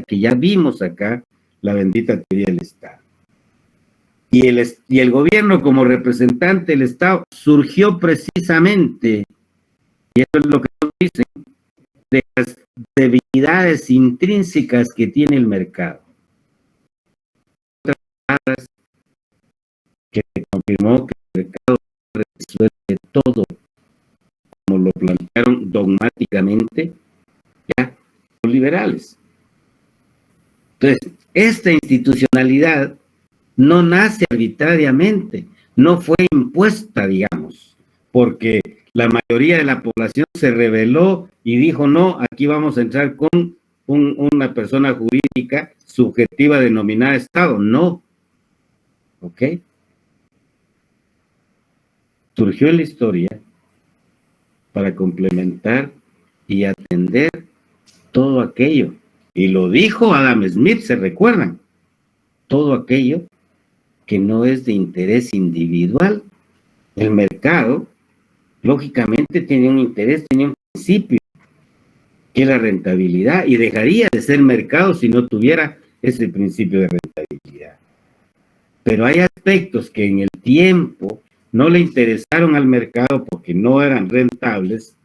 que ya vimos acá, la bendita teoría del Estado. Y el gobierno como representante del Estado surgió precisamente, y eso es lo que nos dicen, de las debilidades intrínsecas que tiene el mercado. Que se confirmó que el mercado resuelve todo, como lo plantearon dogmáticamente ya los liberales. Entonces, esta institucionalidad no nace arbitrariamente, no fue impuesta, digamos, porque la mayoría de la población se rebeló y dijo, no, aquí vamos a entrar con una persona jurídica subjetiva denominada Estado. No. ¿Ok? Surgió en la historia para complementar y atender todo aquello. Y lo dijo Adam Smith, ¿se recuerdan? Todo aquello que no es de interés individual. El mercado, lógicamente, tiene un interés, tiene un principio, que es la rentabilidad, y dejaría de ser mercado si no tuviera ese principio de rentabilidad. Pero hay aspectos que en el tiempo no le interesaron al mercado porque no eran rentables,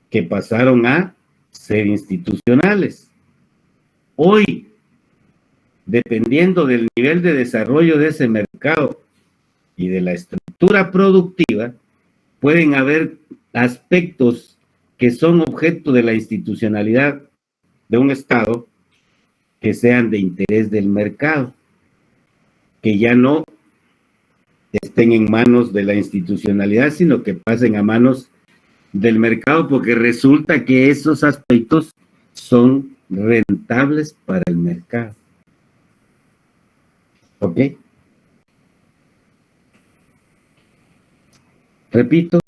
que pasaron a ser institucionales. Hoy, dependiendo del nivel de desarrollo de ese mercado y de la estructura productiva, pueden haber aspectos que son objeto de la institucionalidad de un Estado que sean de interés del mercado, que ya no estén en manos de la institucionalidad, sino que pasen a manos del mercado, porque resulta que esos aspectos son rentables para el mercado. ¿Ok? Repito,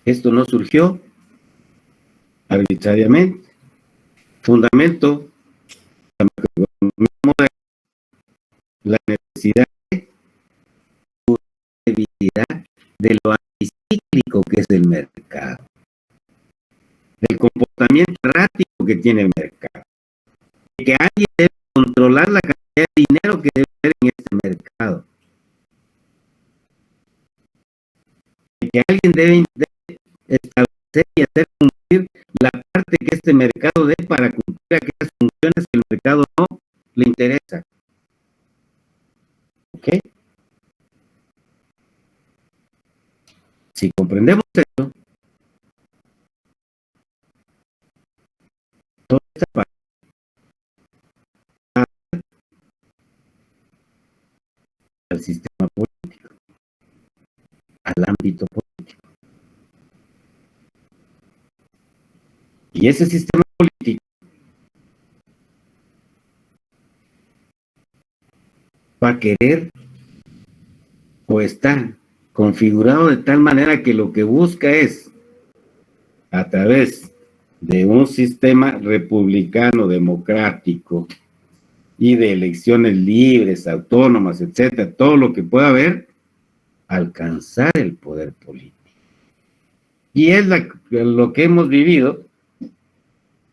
esto no surgió arbitrariamente. Fundamento, la necesidad de lo anticíclico que es el mercado, del comportamiento errático que tiene el mercado, de que alguien debe controlar la cantidad de dinero que debe haber en este mercado, de que alguien debe establecer y hacer cumplir la parte que este mercado dé para cumplir aquellas funciones que el mercado no le interesa. ¿Ok? Si comprendemos esto, toda esta parte al sistema político, al ámbito político. Y ese sistema político va a querer o está configurado de tal manera que lo que busca es, a través de un sistema republicano, democrático y de elecciones libres, autónomas, etcétera, todo lo que pueda haber, alcanzar el poder político. Y es lo que hemos vivido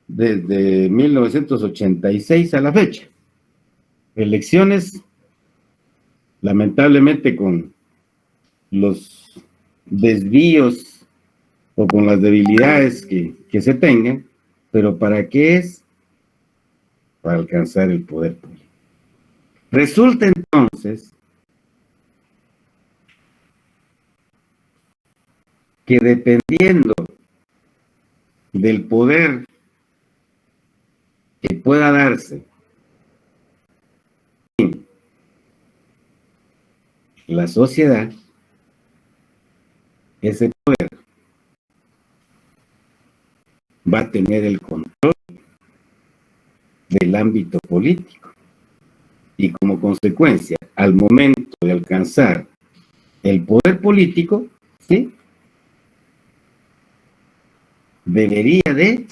desde 1986 a la fecha. Elecciones, lamentablemente con los desvíos o con las debilidades que se tengan, pero ¿para qué es? Para alcanzar el poder político. Resulta entonces que dependiendo del poder que pueda darse en la sociedad, ese poder va a tener el control del ámbito político. Y como consecuencia, al momento de alcanzar el poder político, ¿sí?, debería de,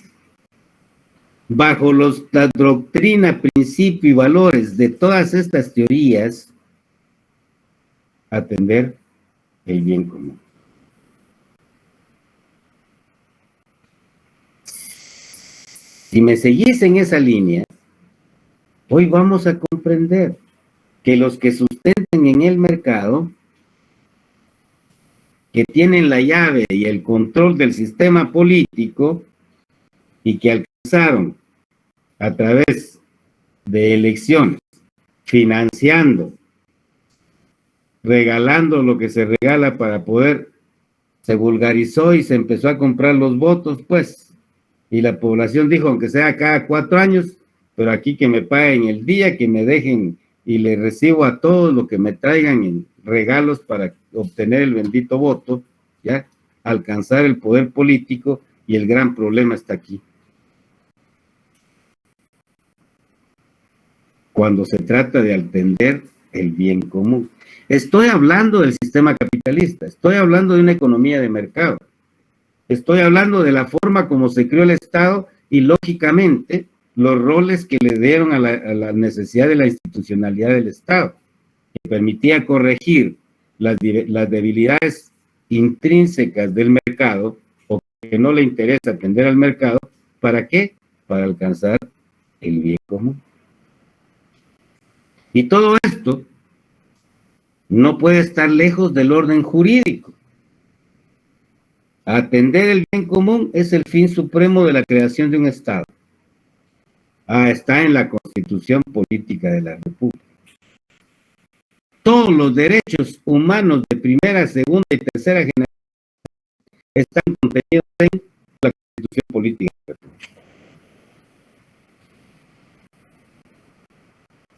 bajo la doctrina, principio y valores de todas estas teorías, atender el bien común. Si me seguís en esa línea, Hoy vamos a comprender que los que sustentan en el mercado, que tienen la llave y el control del sistema político y que alcanzaron a través de elecciones, financiando, regalando lo que se regala para poder, se vulgarizó y se empezó a comprar los votos, pues, y la población dijo, aunque sea cada 4 años, pero aquí que me paguen el día, que me dejen y le recibo a todos lo que me traigan en regalos para obtener el bendito voto, ya, alcanzar el poder político, y el gran problema está aquí. Cuando se trata de atender el bien común. Estoy hablando del sistema capitalista, estoy hablando de una economía de mercado, estoy hablando de la forma como se creó el Estado y, lógicamente, los roles que le dieron a la necesidad de la institucionalidad del Estado, que permitía corregir las debilidades intrínsecas del mercado, o que no le interesa atender al mercado. ¿Para qué? Para alcanzar el bien común. Y todo esto no puede estar lejos del orden jurídico. Atender el bien común es el fin supremo de la creación de un Estado. Está en la Constitución Política de la República. Todos los derechos humanos de primera, segunda y tercera generación están contenidos en la Constitución Política de la República.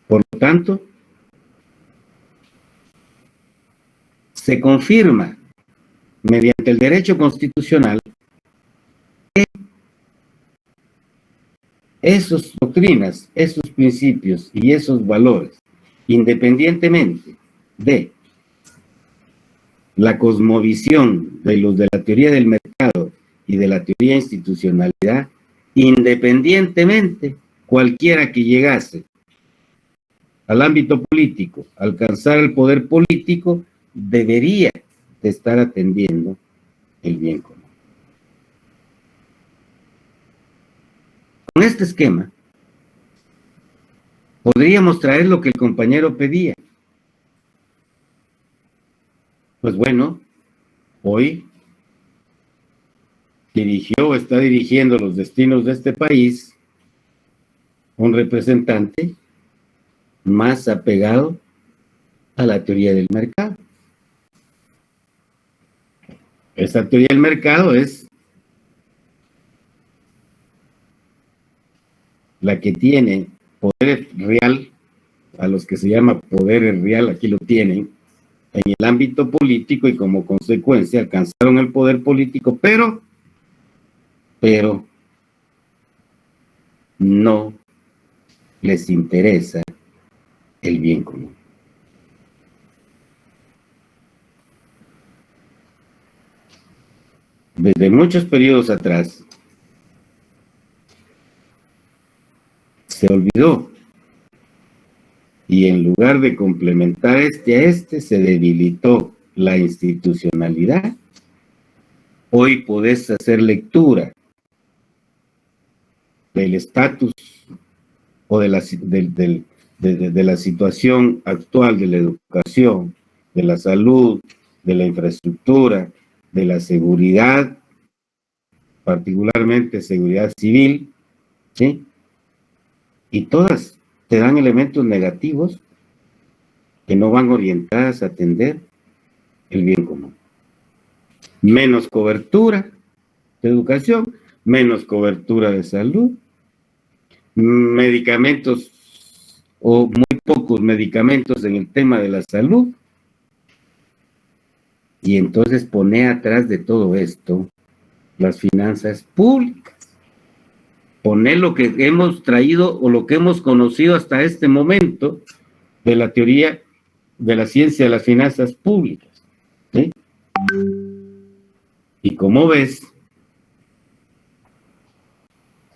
Por lo tanto, se confirma mediante el derecho constitucional que esas doctrinas, esos principios y esos valores, independientemente de la cosmovisión de los de la teoría del mercado y de la teoría de institucionalidad, independientemente, cualquiera que llegase al ámbito político, alcanzar el poder político, debería de estar atendiendo el bien común. Con este esquema, podríamos traer lo que el compañero pedía. Pues bueno, hoy está dirigiendo los destinos de este país un representante más apegado a la teoría del mercado. Esa teoría del mercado es la que tiene poder real, a los que se llama poder real, aquí lo tienen, en el ámbito político, y como consecuencia alcanzaron el poder político, pero no les interesa el bien común. Desde muchos periodos atrás se olvidó, y en lugar de complementar se debilitó la institucionalidad. Hoy podés hacer lectura del estatus o de la situación actual de la educación, de la salud, de la infraestructura, de la seguridad, particularmente seguridad civil, ¿sí? Y todas te dan elementos negativos que no van orientadas a atender el bien común. Menos cobertura de educación, menos cobertura de salud, medicamentos o muy pocos medicamentos en el tema de la salud. Y entonces pone atrás de todo esto las finanzas públicas. Poner lo que hemos traído o lo que hemos conocido hasta este momento de la teoría de la ciencia de las finanzas públicas, ¿sí? Y como ves,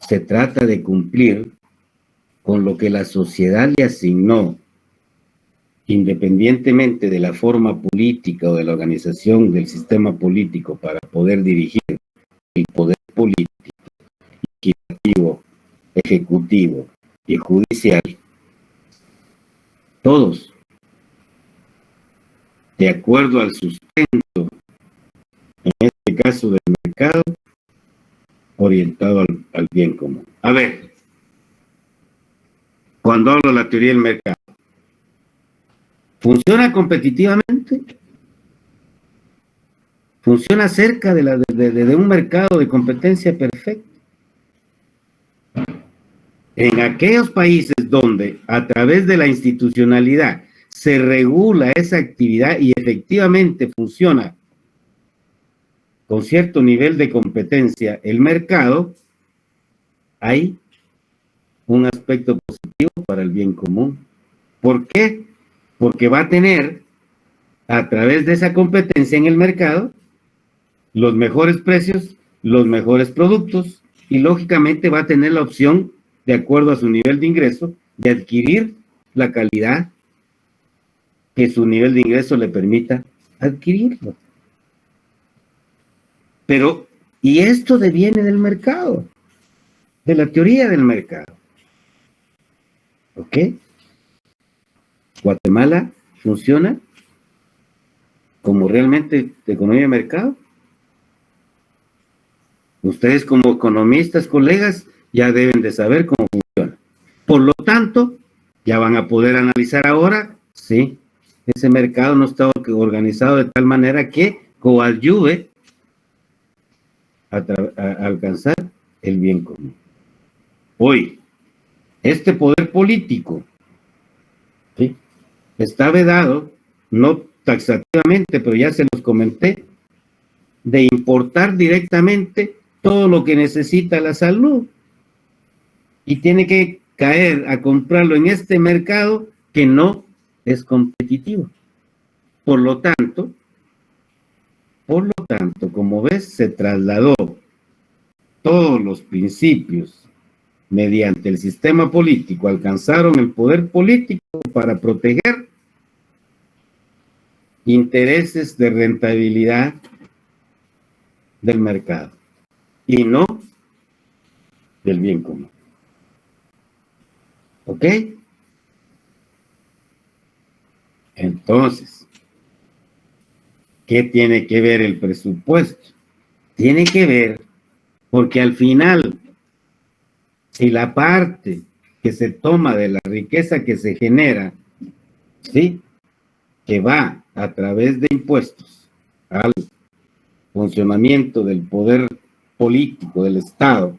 se trata de cumplir con lo que la sociedad le asignó, independientemente de la forma política o de la organización del sistema político, para poder dirigir el poder político, legislativo, ejecutivo y judicial, todos, de acuerdo al sustento, en este caso del mercado, orientado al bien común. A ver, cuando hablo de la teoría del mercado, ¿funciona competitivamente? ¿Funciona cerca de un mercado de competencia perfecta? En aquellos países donde a través de la institucionalidad se regula esa actividad y efectivamente funciona con cierto nivel de competencia el mercado, hay un aspecto positivo para el bien común. ¿Por qué? Porque va a tener, a través de esa competencia en el mercado, los mejores precios, los mejores productos, y lógicamente va a tener la opción, de acuerdo a su nivel de ingreso, de adquirir la calidad que su nivel de ingreso le permita adquirirlo. Pero, y esto deviene del mercado, de la teoría del mercado. ¿Ok? Guatemala funciona como realmente de economía de mercado. Ustedes como economistas, colegas, ya deben de saber cómo funciona. Por lo tanto, ya van a poder analizar ahora, sí, ese mercado no está organizado de tal manera que coadyuve a alcanzar el bien común. Hoy, este poder político, ¿sí?, está vedado, no taxativamente, pero ya se los comenté, de importar directamente todo lo que necesita la salud. Y tiene que caer a comprarlo en este mercado que no es competitivo. Por lo tanto, como ves, se trasladó todos los principios mediante el sistema político, alcanzaron el poder político para proteger intereses de rentabilidad del mercado y no del bien común. ¿Ok? Entonces, ¿qué tiene que ver el presupuesto? Tiene que ver porque al final, si la parte que se toma de la riqueza que se genera, ¿sí?, que va a través de impuestos al funcionamiento del poder político del Estado,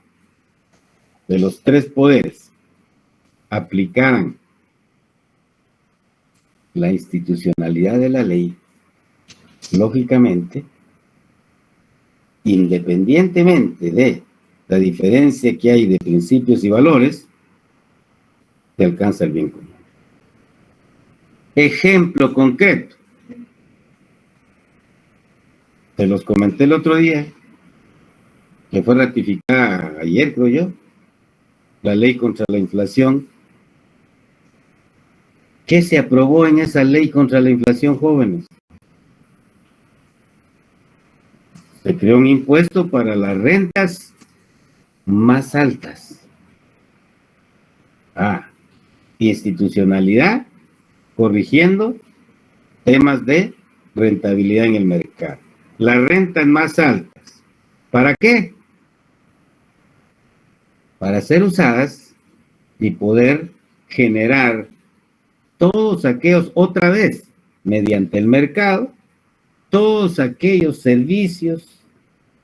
de los tres poderes, aplicaran la institucionalidad de la ley, lógicamente, independientemente de la diferencia que hay de principios y valores, se alcanza el bien común. Ejemplo concreto. Se los comenté el otro día, que fue ratificada ayer, creo yo, la ley contra la inflación. ¿Qué se aprobó en esa ley contra la inflación, jóvenes? Se creó un impuesto para las rentas más altas. Institucionalidad, corrigiendo temas de rentabilidad en el mercado. Las rentas más altas. ¿Para qué? Para ser usadas y poder generar todos aquellos, otra vez, mediante el mercado, todos aquellos servicios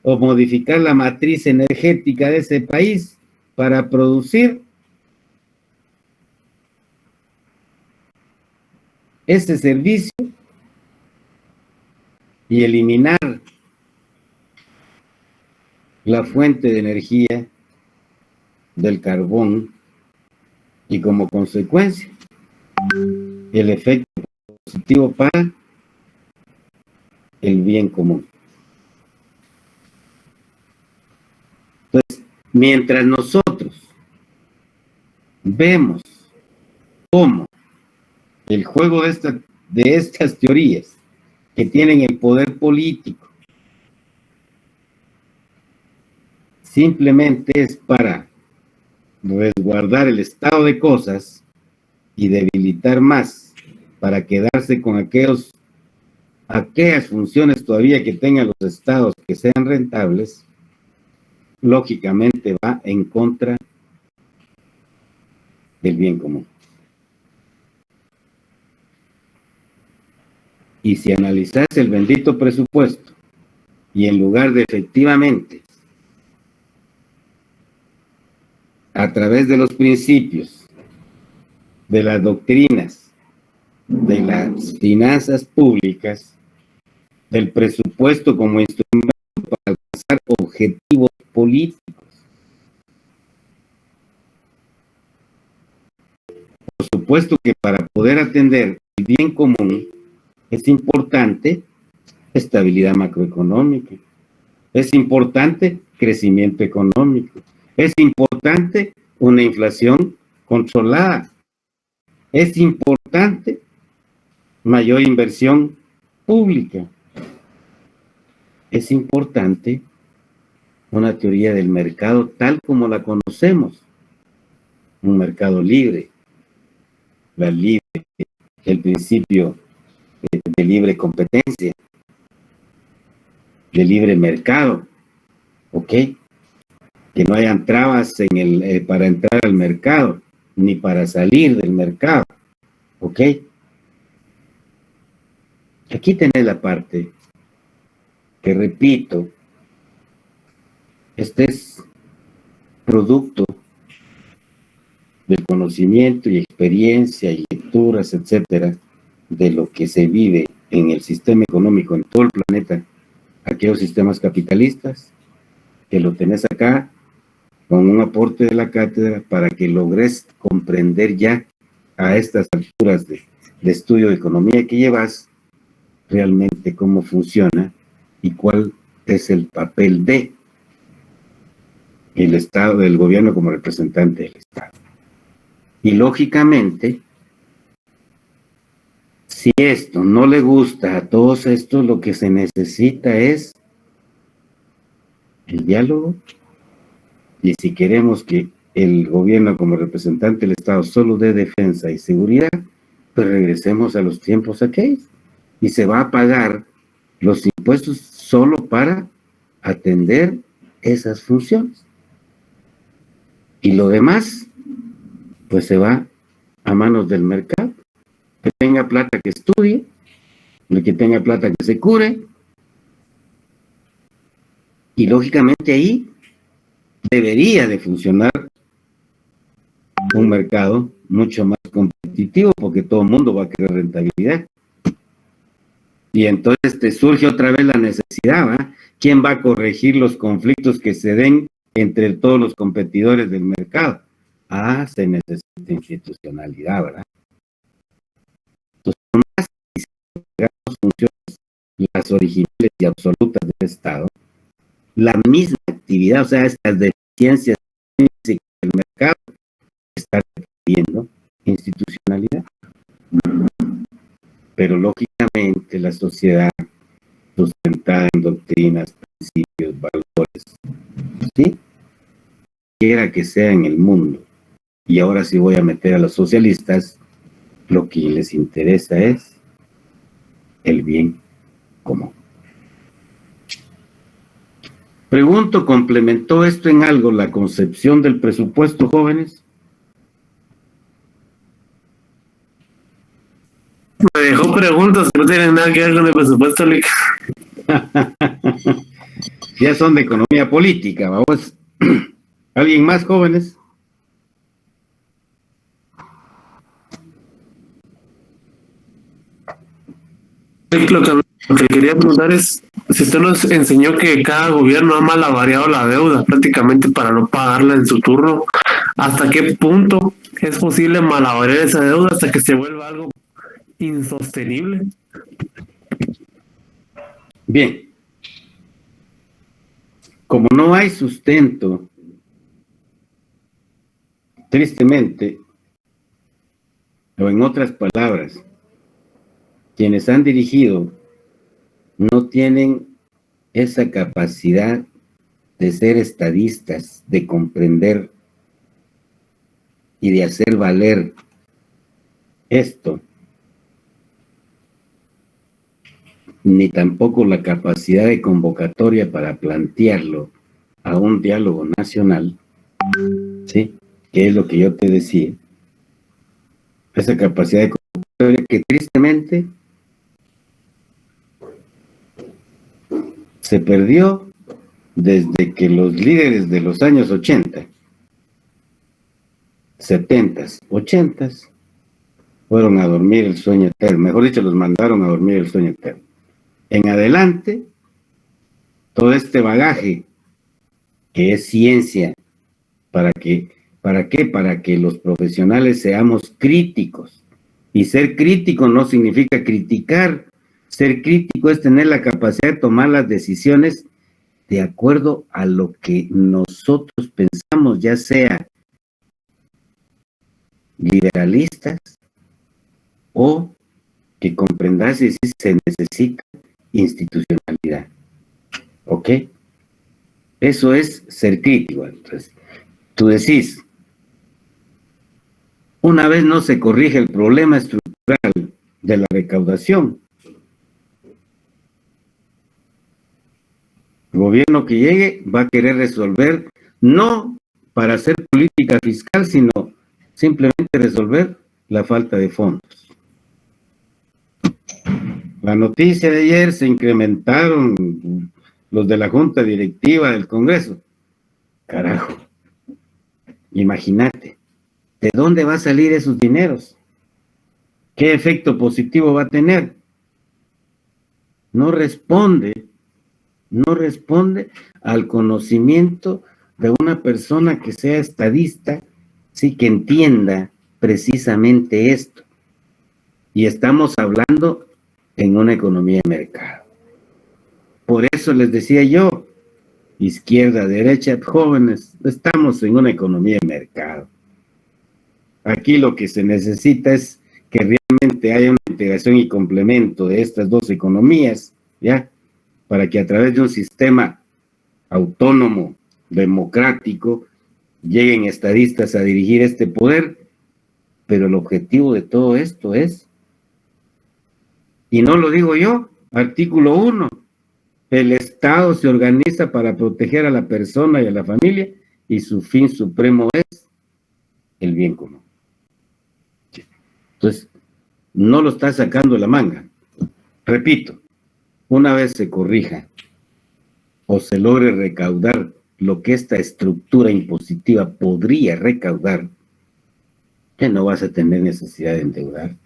o modificar la matriz energética de ese país para producir ese servicio y eliminar la fuente de energía del carbón y como consecuencia el efecto positivo para el bien común. Entonces, mientras nosotros vemos cómo el juego de estas teorías que tienen el poder político simplemente es para resguardar el estado de cosas y debilitar más para quedarse con aquellas funciones todavía que tengan los estados que sean rentables, lógicamente va en contra del bien común. Y si analizas el bendito presupuesto y en lugar de efectivamente a través de los principios, de las doctrinas, de las finanzas públicas, del presupuesto como instrumento para alcanzar objetivos políticos. Por supuesto que para poder atender el bien común es importante estabilidad macroeconómica, es importante crecimiento económico, es importante una inflación controlada, es importante mayor inversión pública, es importante una teoría del mercado tal como la conocemos, un mercado libre, el principio de libre competencia, de libre mercado, ¿ok? Que no hayan trabas para entrar al mercado, ni para salir del mercado, ¿ok? Aquí tenés la parte que, repito, este es producto del conocimiento y experiencia y lecturas, etcétera, de lo que se vive en el sistema económico en todo el planeta, aquellos sistemas capitalistas, que lo tenés acá con un aporte de la cátedra para que logres comprender ya a estas alturas de estudio de economía que llevas realmente cómo funciona y cuál es el papel de el Estado, del gobierno como representante del Estado. Y lógicamente, si esto no le gusta a todos estos, lo que se necesita es el diálogo. Y si queremos que el gobierno como representante del Estado solo dé defensa y seguridad, pues regresemos a los tiempos aquellos. Y se va a pagar los impuestos solo para atender esas funciones. Y lo demás, pues se va a manos del mercado. Que tenga plata que estudie, el que tenga plata que se cure. Y lógicamente ahí debería de funcionar un mercado mucho más competitivo porque todo el mundo va a querer rentabilidad. Y entonces te surge otra vez la necesidad, ¿va? ¿Quién va a corregir los conflictos que se den entre todos los competidores del mercado? Ah, se necesita institucionalidad, ¿verdad? Entonces, más las funciones, las originales y absolutas del Estado, la misma actividad, o sea, estas deficiencias del mercado, está requiriendo institucionalidad. Pero lógicamente la sociedad sustentada en doctrinas, principios, valores, ¿sí? Quiera que sea en el mundo. Y ahora sí voy a meter a los socialistas, lo que les interesa es el bien común. Pregunto, ¿complementó esto en algo la concepción del presupuesto, jóvenes? Me dejó preguntas que no tienen nada que ver con el presupuesto, Lick. Ya son de economía política, vamos. ¿Alguien más, jóvenes? Lo que quería preguntar es si usted nos enseñó que cada gobierno ha malavariado la deuda prácticamente para no pagarla en su turno. ¿Hasta qué punto es posible malabarear esa deuda hasta que se vuelva algo insostenible? Bien. Como no hay sustento, tristemente, o en otras palabras, quienes han dirigido no tienen esa capacidad de ser estadistas, de comprender y de hacer valer esto ni tampoco la capacidad de convocatoria para plantearlo a un diálogo nacional, ¿sí? Que es lo que yo te decía. Esa capacidad de convocatoria que tristemente se perdió desde que los líderes de los años 80, 70, 80 fueron a dormir el sueño eterno. Mejor dicho, los mandaron a dormir el sueño eterno. En adelante, todo este bagaje que es ciencia, ¿para qué? Para que los profesionales seamos críticos. Y ser crítico no significa criticar. Ser crítico es tener la capacidad de tomar las decisiones de acuerdo a lo que nosotros pensamos, ya sea liberalistas o que comprendas si se necesita institucionalidad. ¿Ok? Eso es ser crítico. Entonces, tú decís, una vez no se corrige el problema estructural de la recaudación, el gobierno que llegue va a querer resolver, no para hacer política fiscal, sino simplemente resolver la falta de fondos. La noticia de ayer, se incrementaron los de la Junta Directiva del Congreso. Carajo, imagínate, ¿de dónde va a salir esos dineros? ¿Qué efecto positivo va a tener? No responde al conocimiento de una persona que sea estadista, sí, que entienda precisamente esto. Y estamos hablando en una economía de mercado. Por eso les decía yo, izquierda, derecha, jóvenes, estamos en una economía de mercado. Aquí lo que se necesita es que realmente haya una integración y complemento de estas dos economías, ¿ya? Para que a través de un sistema autónomo, democrático, lleguen estadistas a dirigir este poder, pero el objetivo de todo esto es, y no lo digo yo, artículo 1, el Estado se organiza para proteger a la persona y a la familia, y su fin supremo es el bien común. Entonces, no lo está sacando de la manga. Repito, una vez se corrija o se logre recaudar lo que esta estructura impositiva podría recaudar, que no vas a tener necesidad de endeudarte.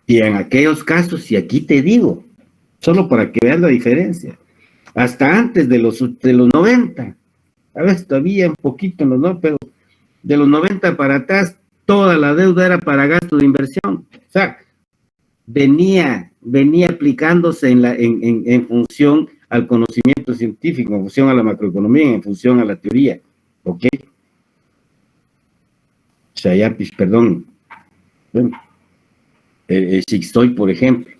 Y en aquellos casos, y aquí te digo, solo para que vean la diferencia, hasta antes de los 90, a veces todavía un poquito, ¿no? Pero de los 90 para atrás, toda la deuda era para gasto de inversión. O sea, venía aplicándose en función al conocimiento científico, en función a la macroeconomía, en función a la teoría. ¿Ok? Chayapis, perdón. Bueno, Chixtoy, por ejemplo,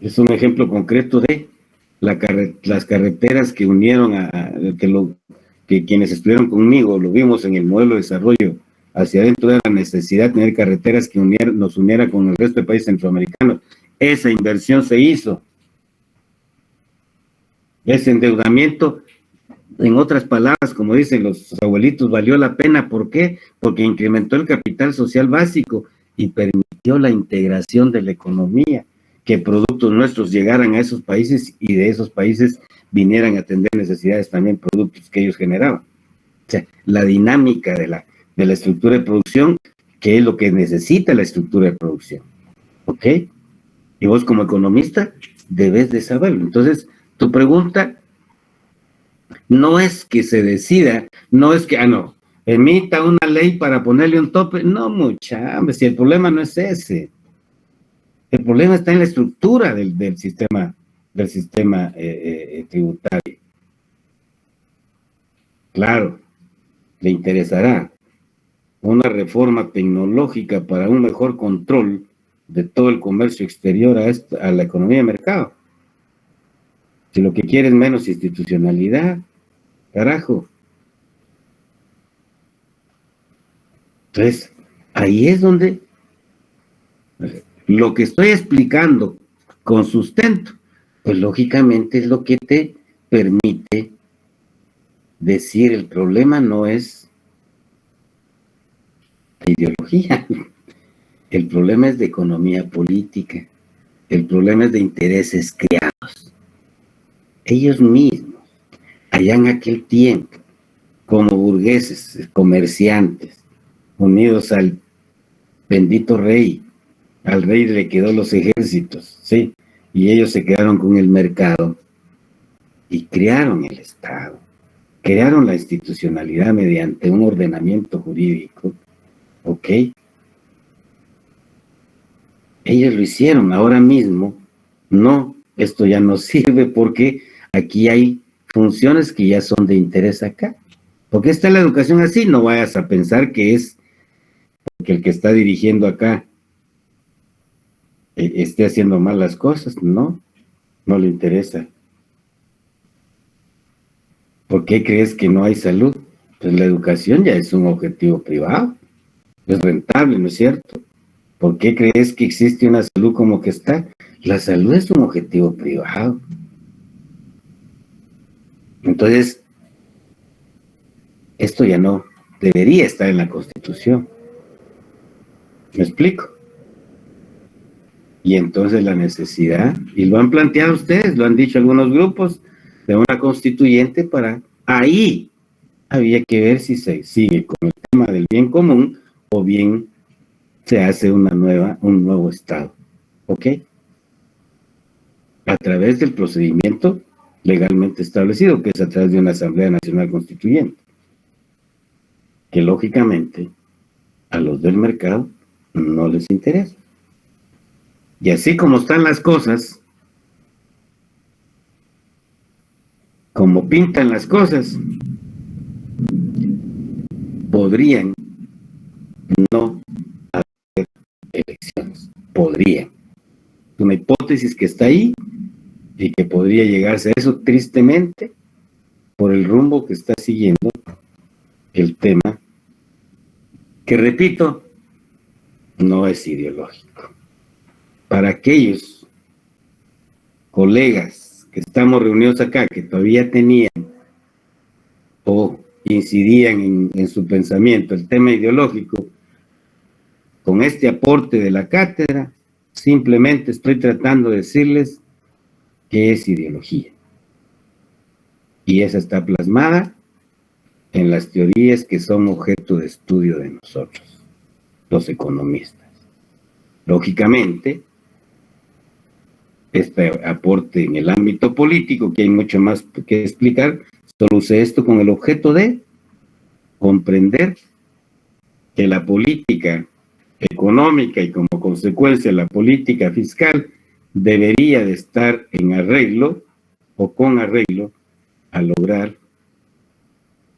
es un ejemplo concreto de las carreteras que unieron que quienes estuvieron conmigo, lo vimos en el modelo de desarrollo hacia adentro, de la necesidad de tener carreteras que nos uniera con el resto de países centroamericanos. Esa inversión se hizo. Ese endeudamiento, en otras palabras, como dicen los abuelitos, valió la pena. ¿Por qué? Porque incrementó el capital social básico y permitió la integración de la economía, que productos nuestros llegaran a esos países y de esos países vinieran a atender necesidades también, productos que ellos generaban. O sea, la dinámica de la estructura de producción, que es lo que necesita la estructura de producción. ¿Ok? Y vos como economista debes de saberlo. Entonces, tu pregunta no es que se decida, no es que, emita una ley para ponerle un tope. No, mucha, si el problema no es ese. El problema está en la estructura del sistema tributario. Claro, le interesará una reforma tecnológica para un mejor control de todo el comercio exterior a la economía de mercado. Si lo que quiere es menos institucionalidad, carajo. Entonces, ahí es donde lo que estoy explicando con sustento, pues lógicamente es lo que te permite decir el problema no es la ideología, el problema es de economía política, el problema es de intereses creados. Ellos mismos, allá en aquel tiempo, como burgueses, comerciantes, unidos al bendito rey, al rey le quedó los ejércitos, ¿sí? Y ellos se quedaron con el mercado y crearon el Estado, crearon la institucionalidad mediante un ordenamiento jurídico, ¿ok? Ellos lo hicieron, ahora mismo, no, esto ya no sirve porque aquí hay funciones que ya son de interés acá. ¿Por qué está la educación así? No vayas a pensar que es porque el que está dirigiendo acá esté haciendo mal las cosas, no le interesa. ¿Por qué crees que no hay salud? Pues la educación ya es un objetivo privado, es rentable, ¿no es cierto? ¿Por qué crees que existe una salud como que está? La salud es un objetivo privado. Entonces, esto ya no debería estar en la Constitución. ¿Me explico? Y entonces la necesidad, y lo han planteado ustedes, lo han dicho algunos grupos, de una constituyente para ahí había que ver si se sigue con el tema del bien común o bien se hace un nuevo Estado. ¿Ok? A través del procedimiento legalmente establecido, que es a través de una Asamblea Nacional Constituyente, que lógicamente a los del mercado no les interesa. Y así como están las cosas, como pintan las cosas, podrían no haber elecciones. Podrían. Es una hipótesis que está ahí y que podría llegarse a eso tristemente por el rumbo que está siguiendo el tema, que repito, no es ideológico. Para aquellos colegas que estamos reunidos acá, que todavía tenían o incidían en su pensamiento el tema ideológico, con este aporte de la cátedra, simplemente estoy tratando de decirles que es ideología. Y esa está plasmada en las teorías que son objeto de estudio de nosotros, los economistas. Lógicamente, este aporte en el ámbito político, que hay mucho más que explicar, solo usé esto con el objeto de comprender que la política económica y como consecuencia la política fiscal debería de estar en arreglo o con arreglo a lograr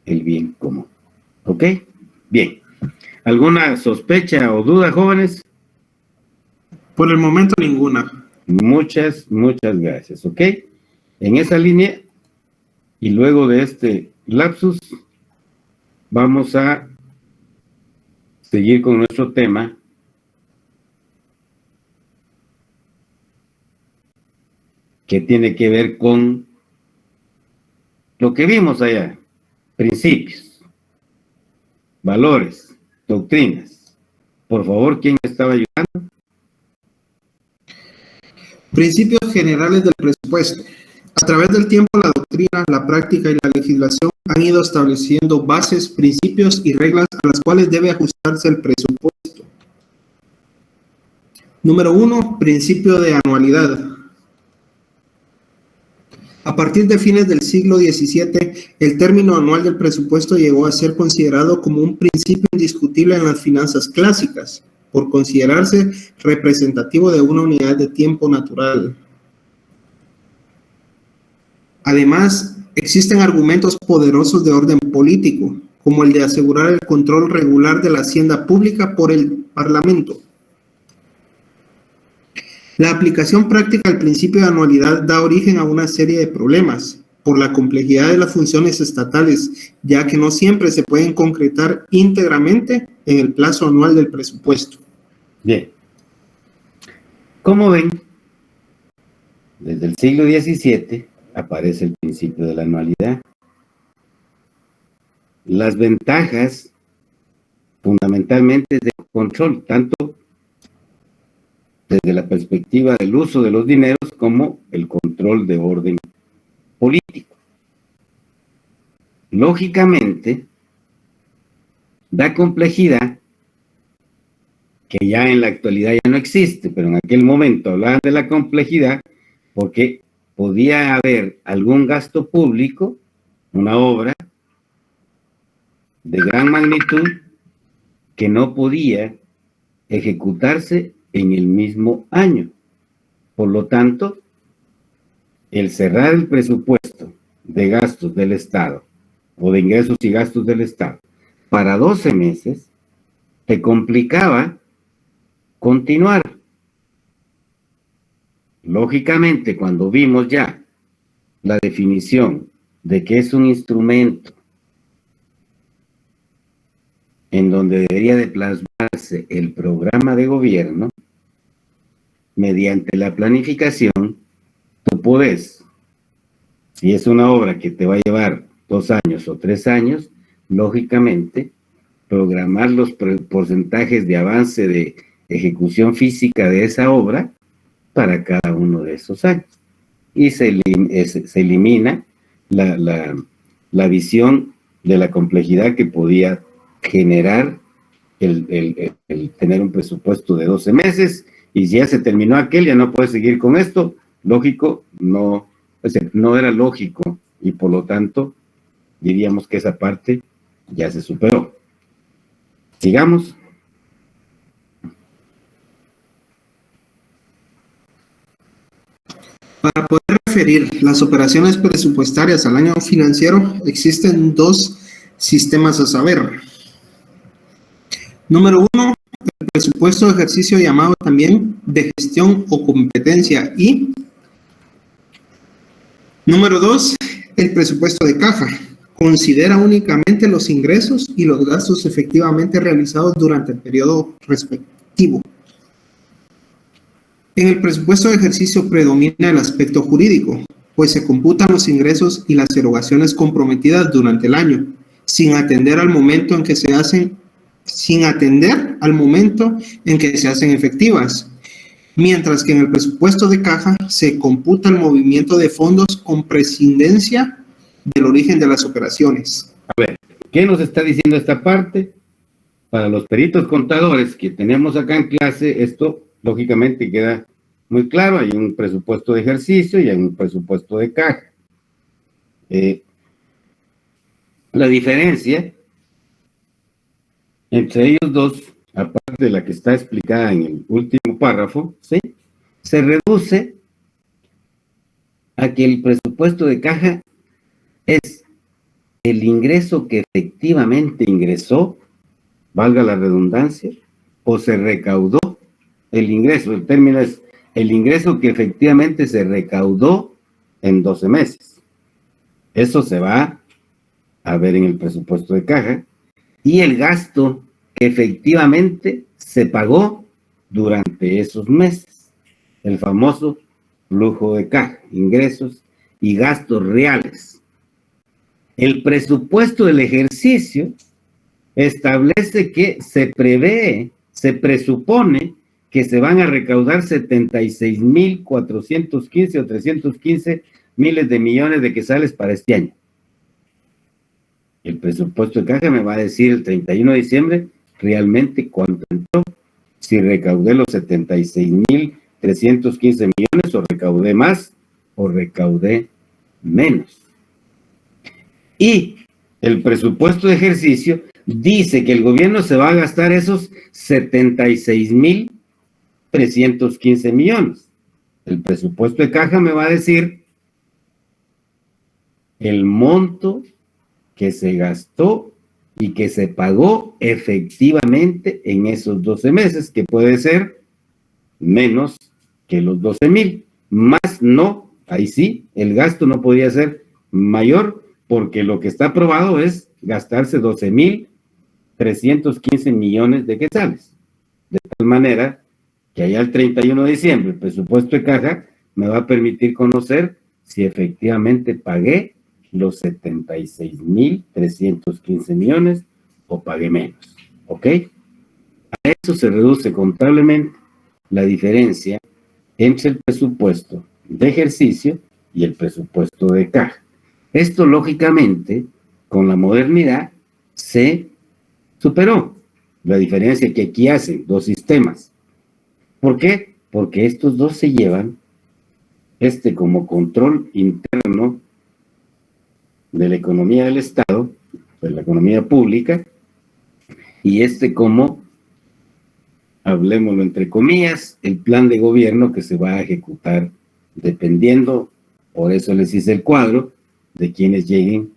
el bien común. ¿Ok? Bien. ¿Alguna sospecha o duda, jóvenes? Por el momento ninguna. Muchas gracias, ¿ok? En esa línea, y luego de este lapsus, vamos a seguir con nuestro tema, que tiene que ver con lo que vimos allá, principios, valores, doctrinas. Por favor, ¿quién me estaba ayudando? Principios generales del presupuesto. A través del tiempo, la doctrina, la práctica y la legislación han ido estableciendo bases, principios y reglas a las cuales debe ajustarse el presupuesto. Número 1. Principio de anualidad. A partir de fines del siglo XVII, el término anual del presupuesto llegó a ser considerado como un principio indiscutible en las finanzas clásicas, por considerarse representativo de una unidad de tiempo natural. Además, existen argumentos poderosos de orden político, como el de asegurar el control regular de la hacienda pública por el Parlamento. La aplicación práctica del principio de anualidad da origen a una serie de problemas, por la complejidad de las funciones estatales, ya que no siempre se pueden concretar íntegramente en el plazo anual del presupuesto. Bien. Como ven, desde el siglo XVII aparece el principio de la anualidad. Las ventajas fundamentalmente de control, tanto desde la perspectiva del uso de los dineros como el control de orden político. Lógicamente, da complejidad que ya en la actualidad ya no existe, pero en aquel momento hablaban de la complejidad porque podía haber algún gasto público, una obra de gran magnitud que no podía ejecutarse en el mismo año. Por lo tanto, el cerrar el presupuesto de gastos del Estado o de ingresos y gastos del Estado para 12 meses te complicaba continuar. Lógicamente, cuando vimos ya la definición de que es un instrumento en donde debería de plasmarse el programa de gobierno, mediante la planificación, tú puedes, si es una obra que te va a llevar 2 años o 3 años, lógicamente, programar los porcentajes de avance de ejecución física de esa obra para cada uno de esos años. Y se elimina la visión de la complejidad que podía generar el tener un presupuesto de 12 meses, y si ya se terminó aquel, ya no puedes seguir con esto. Lógico, no era lógico, y por lo tanto, diríamos que esa parte ya se superó. Sigamos. Para poder referir las operaciones presupuestarias al año financiero, existen 2 sistemas a saber. Número 1, el presupuesto de ejercicio, llamado también de gestión o competencia, y número 2, el presupuesto de caja. Considera únicamente los ingresos y los gastos efectivamente realizados durante el periodo respectivo. En el presupuesto de ejercicio predomina el aspecto jurídico, pues se computan los ingresos y las erogaciones comprometidas durante el año, sin atender al momento en que se hacen efectivas, mientras que en el presupuesto de caja se computa el movimiento de fondos con prescindencia del origen de las operaciones. A ver, ¿qué nos está diciendo esta parte? Para los peritos contadores que tenemos acá en clase, esto lógicamente queda muy claro. Hay un presupuesto de ejercicio y hay un presupuesto de caja. La diferencia entre ellos dos, aparte de la que está explicada en el último párrafo, ¿sí?, se reduce a que el presupuesto de caja es el ingreso que efectivamente ingresó, valga la redundancia, o se recaudó el ingreso. El término es el ingreso que efectivamente se recaudó en 12 meses. Eso se va a ver en el presupuesto de caja. Y el gasto que efectivamente se pagó durante esos meses. El famoso flujo de caja, ingresos y gastos reales. El presupuesto del ejercicio establece que se presupone que se van a recaudar 76.415 o 315 miles de millones de quetzales para este año. El presupuesto de caja me va a decir el 31 de diciembre realmente cuánto entró, si recaudé los 76.315 millones, o recaudé más, o recaudé menos. Y el presupuesto de ejercicio dice que el gobierno se va a gastar esos 76.315 millones. El presupuesto de caja me va a decir el monto que se gastó y que se pagó efectivamente en esos 12 meses, que puede ser menos que los 12.000, más no, ahí sí, el gasto no podía ser mayor, porque lo que está aprobado es gastarse 12.315 millones de quetzales, de tal manera que allá el 31 de diciembre el presupuesto de caja me va a permitir conocer si efectivamente pagué los 76.315 millones o pagué menos, ¿ok? A eso se reduce contablemente la diferencia entre el presupuesto de ejercicio y el presupuesto de caja. Esto, lógicamente, con la modernidad se superó. La diferencia que aquí hacen dos sistemas. ¿Por qué? Porque estos dos se llevan como control interno de la economía del Estado, de la economía pública, y como, hablemoslo entre comillas, el plan de gobierno que se va a ejecutar dependiendo, por eso les hice el cuadro, de quienes lleguen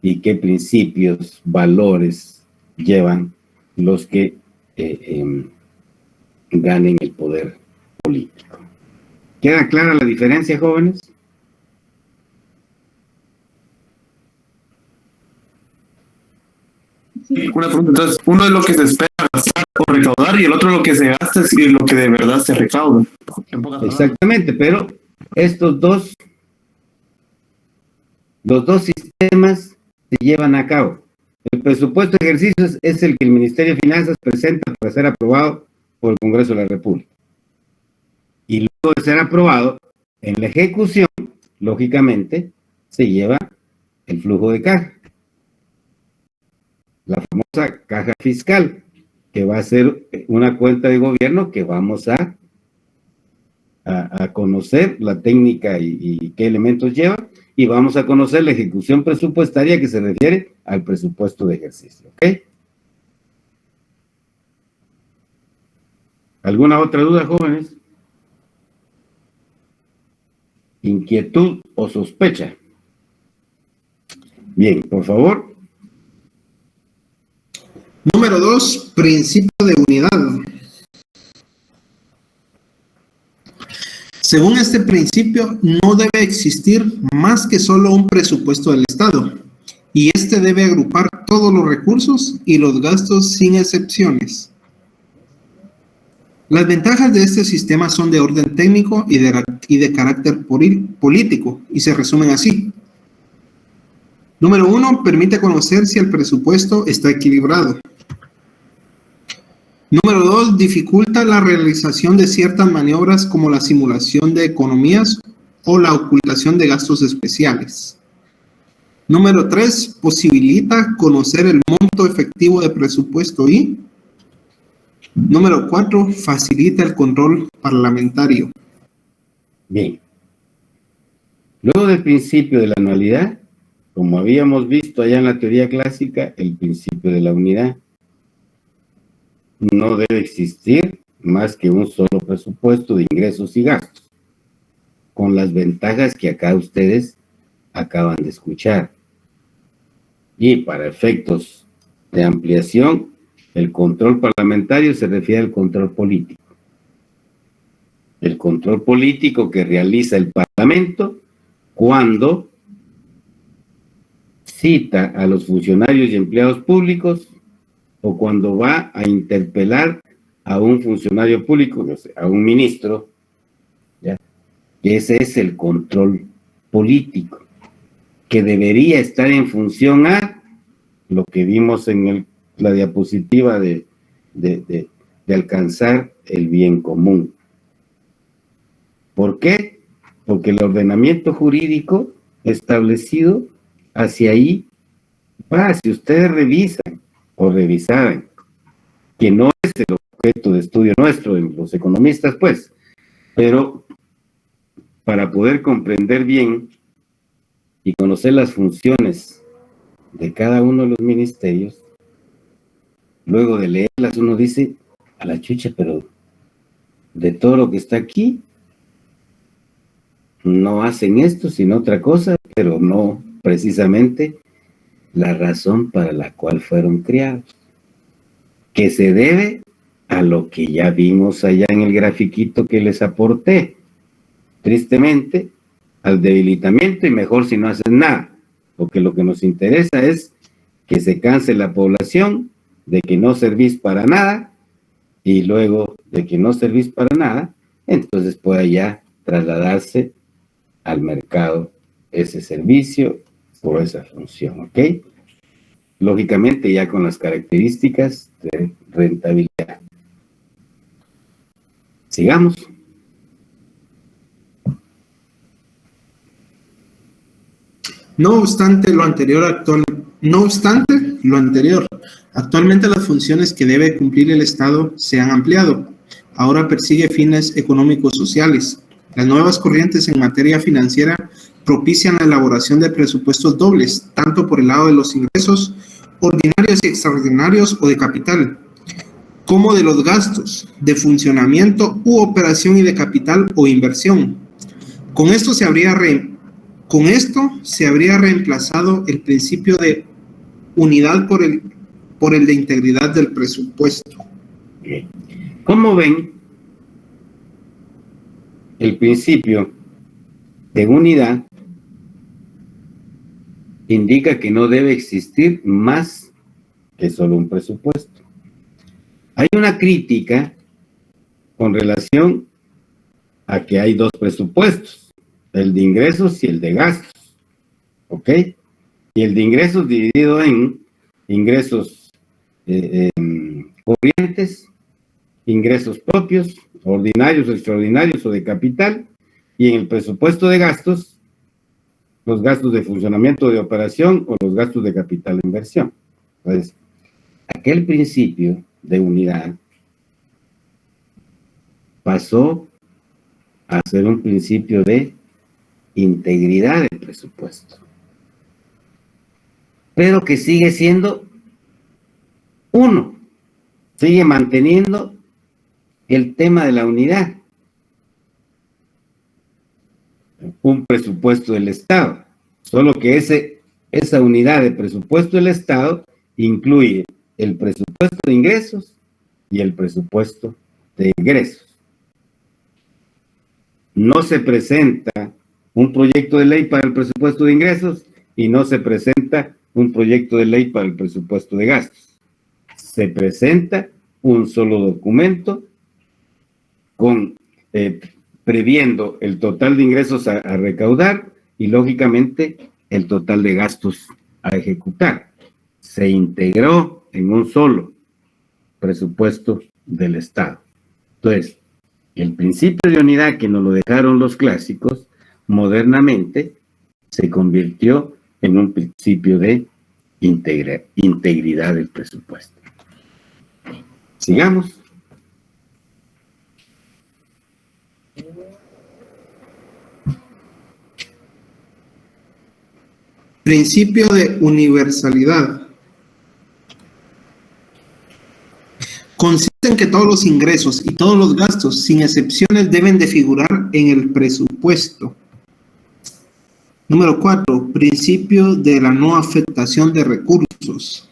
y qué principios, valores llevan los que ganen el poder político. ¿Queda clara la diferencia, jóvenes? Una pregunta, entonces, uno es lo que se espera gastar o recaudar y el otro es lo que se gasta y lo que de verdad se recauda. Exactamente, pero los dos sistemas se llevan a cabo. El presupuesto de ejercicios es el que el Ministerio de Finanzas presenta para ser aprobado por el Congreso de la República. Y luego de ser aprobado, en la ejecución, lógicamente, se lleva el flujo de caja. La famosa caja fiscal, que va a ser una cuenta de gobierno que vamos a conocer la técnica y qué elementos lleva, y vamos a conocer la ejecución presupuestaria que se refiere al presupuesto de ejercicio. ¿Ok? ¿Alguna otra duda, jóvenes? ¿Inquietud o sospecha? Bien, por favor. Número 2, principio de unidad. Según este principio, no debe existir más que solo un presupuesto del Estado, y este debe agrupar todos los recursos y los gastos sin excepciones. Las ventajas de este sistema son de orden técnico y de carácter político, y se resumen así. Número 1, permite conocer si el presupuesto está equilibrado. Número 2, dificulta la realización de ciertas maniobras como la simulación de economías o la ocultación de gastos especiales. Número 3, posibilita conocer el monto efectivo de presupuesto y número 4, facilita el control parlamentario. Bien. Luego del principio de la anualidad, como habíamos visto allá en la teoría clásica, el principio de la unidad. No debe existir más que un solo presupuesto de ingresos y gastos, con las ventajas que acá ustedes acaban de escuchar. Y para efectos de ampliación, el control parlamentario se refiere al control político. El control político que realiza el Parlamento cuando cita a los funcionarios y empleados públicos o cuando va a interpelar a un funcionario público, no sé, a un ministro, ¿ya? Ese es el control político, que debería estar en función a lo que vimos en la diapositiva de alcanzar el bien común. ¿Por qué? Porque el ordenamiento jurídico establecido hacia ahí va. Si ustedes revisan o revisaran, que no es el objeto de estudio nuestro, en los economistas, pues, pero para poder comprender bien y conocer las funciones de cada uno de los ministerios, luego de leerlas uno dice, a la chucha, pero de todo lo que está aquí, no hacen esto sino otra cosa, pero no precisamente la razón para la cual fueron creados, que se debe a lo que ya vimos allá en el grafiquito que les aporté, tristemente, al debilitamiento y mejor si no hacen nada, porque lo que nos interesa es que se canse la población de que no servís para nada y luego de que no servís para nada, entonces pueda ya trasladarse al mercado ese servicio o esa función, ¿ok? Lógicamente ya con las características de rentabilidad. Sigamos. No obstante lo anterior, actualmente las funciones que debe cumplir el Estado se han ampliado. Ahora persigue fines económicos sociales. Las nuevas corrientes en materia financiera propician la elaboración de presupuestos dobles, tanto por el lado de los ingresos ordinarios y extraordinarios o de capital, como de los gastos de funcionamiento u operación y de capital o inversión. Con esto se habría reemplazado el principio de unidad por el de integridad del presupuesto. Como ven, el principio de unidad indica que no debe existir más que solo un presupuesto. Hay una crítica con relación a que hay dos presupuestos, el de ingresos y el de gastos, ¿ok? Y el de ingresos dividido en ingresos corrientes, ingresos propios, ordinarios, extraordinarios o de capital, y en el presupuesto de gastos, los gastos de funcionamiento de operación o los gastos de capital de inversión. Entonces, aquel principio de unidad pasó a ser un principio de integridad del presupuesto, pero que sigue siendo uno, sigue manteniendo el tema de la unidad, un presupuesto del Estado, solo que esa unidad de presupuesto del Estado incluye el presupuesto de ingresos y el presupuesto de egresos. No se presenta un proyecto de ley para el presupuesto de ingresos y no se presenta un proyecto de ley para el presupuesto de gastos. Se presenta un solo documento previendo el total de ingresos a recaudar y, lógicamente, el total de gastos a ejecutar. Se integró en un solo presupuesto del Estado. Entonces, el principio de unidad que nos lo dejaron los clásicos, modernamente, se convirtió en un principio de integridad del presupuesto. Sigamos. Principio de universalidad. Consiste en que todos los ingresos y todos los gastos, sin excepciones, deben de figurar en el presupuesto. Número 4. Principio de la no afectación de recursos.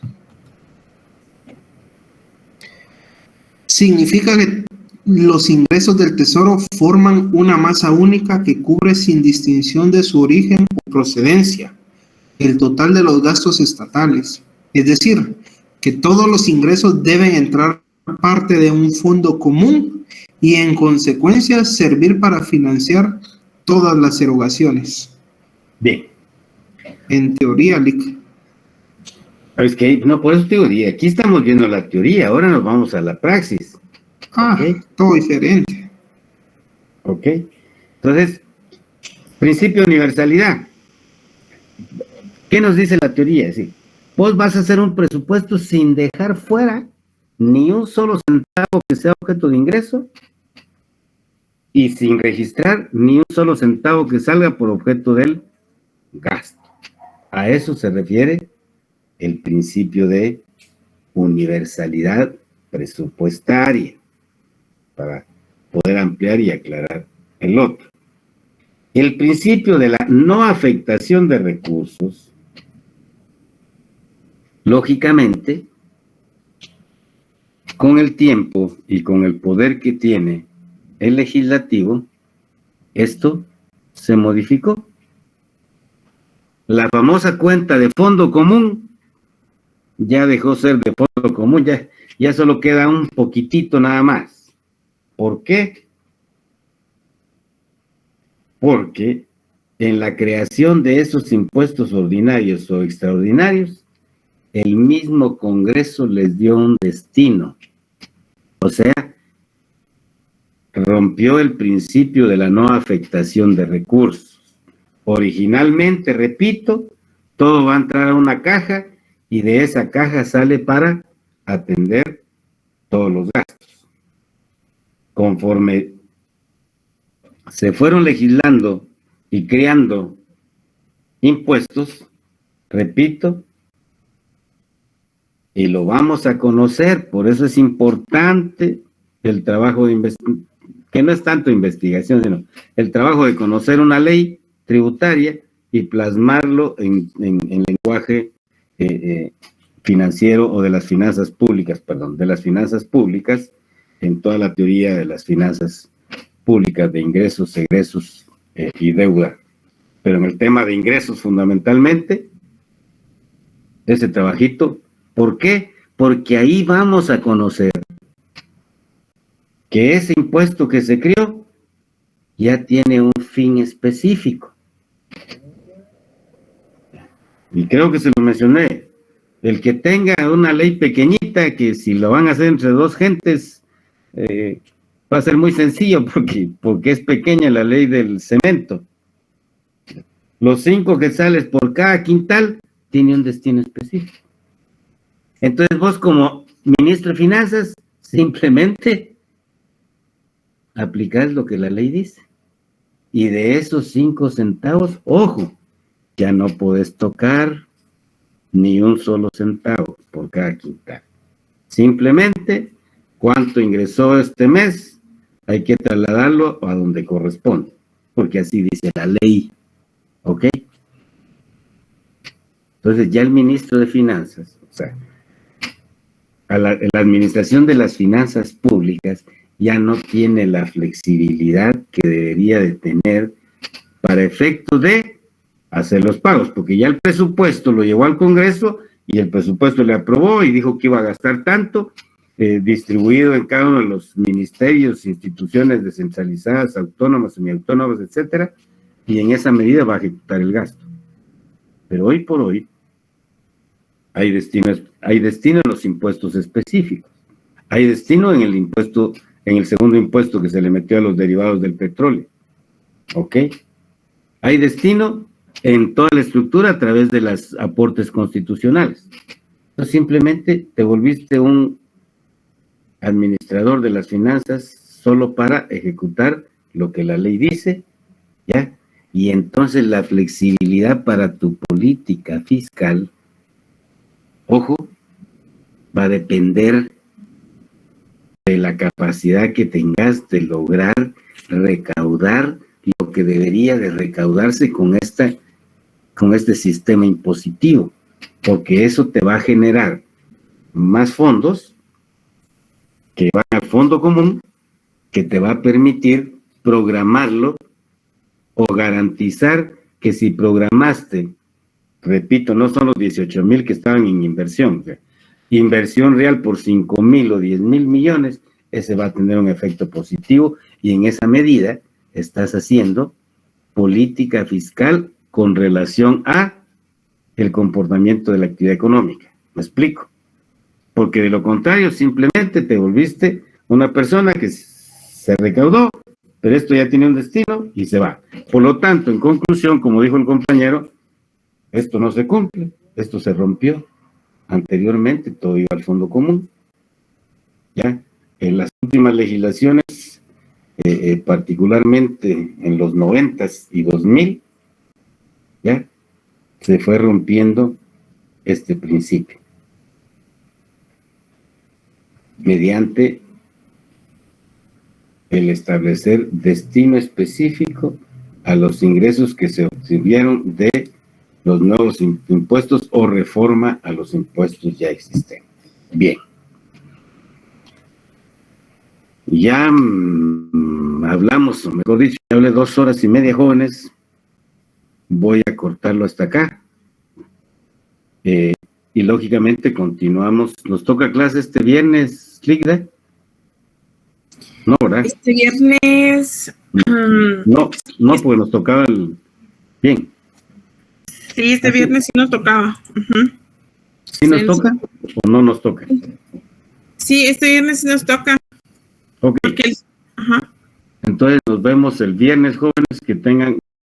Significa que los ingresos del Tesoro forman una masa única que cubre sin distinción de su origen o procedencia el total de los gastos estatales. Es decir, que todos los ingresos deben entrar parte de un fondo común y en consecuencia servir para financiar todas las erogaciones. Bien. En teoría, Lick. Es que, no, por eso te digo, aquí estamos viendo la teoría, ahora nos vamos a la praxis. ¿Okay? Todo diferente. Ok. Entonces, principio de universalidad. ¿Qué nos dice la teoría? Sí. Vos vas a hacer un presupuesto sin dejar fuera ni un solo centavo que sea objeto de ingreso y sin registrar ni un solo centavo que salga por objeto del gasto. A eso se refiere el principio de universalidad presupuestaria, para poder ampliar y aclarar el otro. El principio de la no afectación de recursos, lógicamente, con el tiempo y con el poder que tiene el legislativo, esto se modificó. La famosa cuenta de fondo común ya dejó ser de fondo común, ya solo queda un poquitito nada más. ¿Por qué? Porque en la creación de esos impuestos ordinarios o extraordinarios, el mismo Congreso les dio un destino. O sea, rompió el principio de la no afectación de recursos. Originalmente, repito, todo va a entrar a una caja y de esa caja sale para atender todos los gastos. Conforme se fueron legislando y creando impuestos, repito, y lo vamos a conocer, por eso es importante el trabajo de investigación, que no es tanto investigación, sino el trabajo de conocer una ley tributaria y plasmarlo en lenguaje financiero o de las finanzas públicas, en toda la teoría de las finanzas públicas de ingresos, egresos y deuda. Pero en el tema de ingresos fundamentalmente, ese trabajito, ¿por qué? Porque ahí vamos a conocer que ese impuesto que se creó ya tiene un fin específico. Y creo que se lo mencioné. El que tenga una ley pequeñita, que si lo van a hacer entre dos gentes, va a ser muy sencillo porque es pequeña la ley del cemento. Los 5 quetzales por cada quintal tiene un destino específico. Entonces vos como ministro de Finanzas simplemente aplicás lo que la ley dice. Y de esos 5 centavos, ojo, ya no podés tocar ni un solo centavo por cada quintal. Simplemente, cuánto ingresó este mes, hay que trasladarlo a donde corresponde, porque así dice la ley. ¿Ok? Entonces ya el ministro de Finanzas, o sea, la administración de las finanzas públicas ya no tiene la flexibilidad que debería de tener para efecto de hacer los pagos, porque ya el presupuesto lo llevó al Congreso y el presupuesto le aprobó y dijo que iba a gastar tanto, distribuido en cada uno de los ministerios, instituciones descentralizadas, autónomas, semiautónomas, etcétera, y en esa medida va a ejecutar el gasto. Pero hoy por hoy hay destino en los impuestos específicos, hay destino en el segundo impuesto que se le metió a los derivados del petróleo, ¿ok? Hay destino en toda la estructura a través de los aportes constitucionales. Entonces simplemente te volviste un administrador de las finanzas solo para ejecutar lo que la ley dice, ¿ya? Y entonces la flexibilidad para tu política fiscal, ojo, va a depender de la capacidad que tengas de lograr recaudar lo que debería de recaudarse con este sistema impositivo, porque eso te va a generar más fondos que van al fondo común, que te va a permitir programarlo o garantizar que si programaste, repito, no son los 18,000 que estaban en inversión, o sea, inversión real por 5,000 o 10,000 millones, ese va a tener un efecto positivo y en esa medida estás haciendo política fiscal con relación a el comportamiento de la actividad económica. ¿Me explico? Porque de lo contrario, simplemente te volviste una persona que se recaudó, pero esto ya tiene un destino y se va. Por lo tanto, en conclusión, como dijo el compañero, esto no se cumple, esto se rompió. Anteriormente todo iba al fondo común. Ya en las últimas legislaciones, particularmente en los 90s y 2000, ya se fue rompiendo este principio mediante el establecer destino específico a los ingresos que se obtuvieron de los nuevos impuestos o reforma a los impuestos ya existentes. Bien. Ya hablamos, o mejor dicho, ya hablé 2 horas y media, jóvenes. Voy a cortarlo hasta acá. y lógicamente continuamos. ¿Nos toca clase este viernes, Ligda? No, ¿verdad? Este viernes... No, porque nos tocaba el... Bien. Sí, este viernes sí nos tocaba. Uh-huh. ¿Sí nos toca o no nos toca? Sí, este viernes sí nos toca. Ok. Ajá. Entonces nos vemos el viernes, jóvenes, que tengan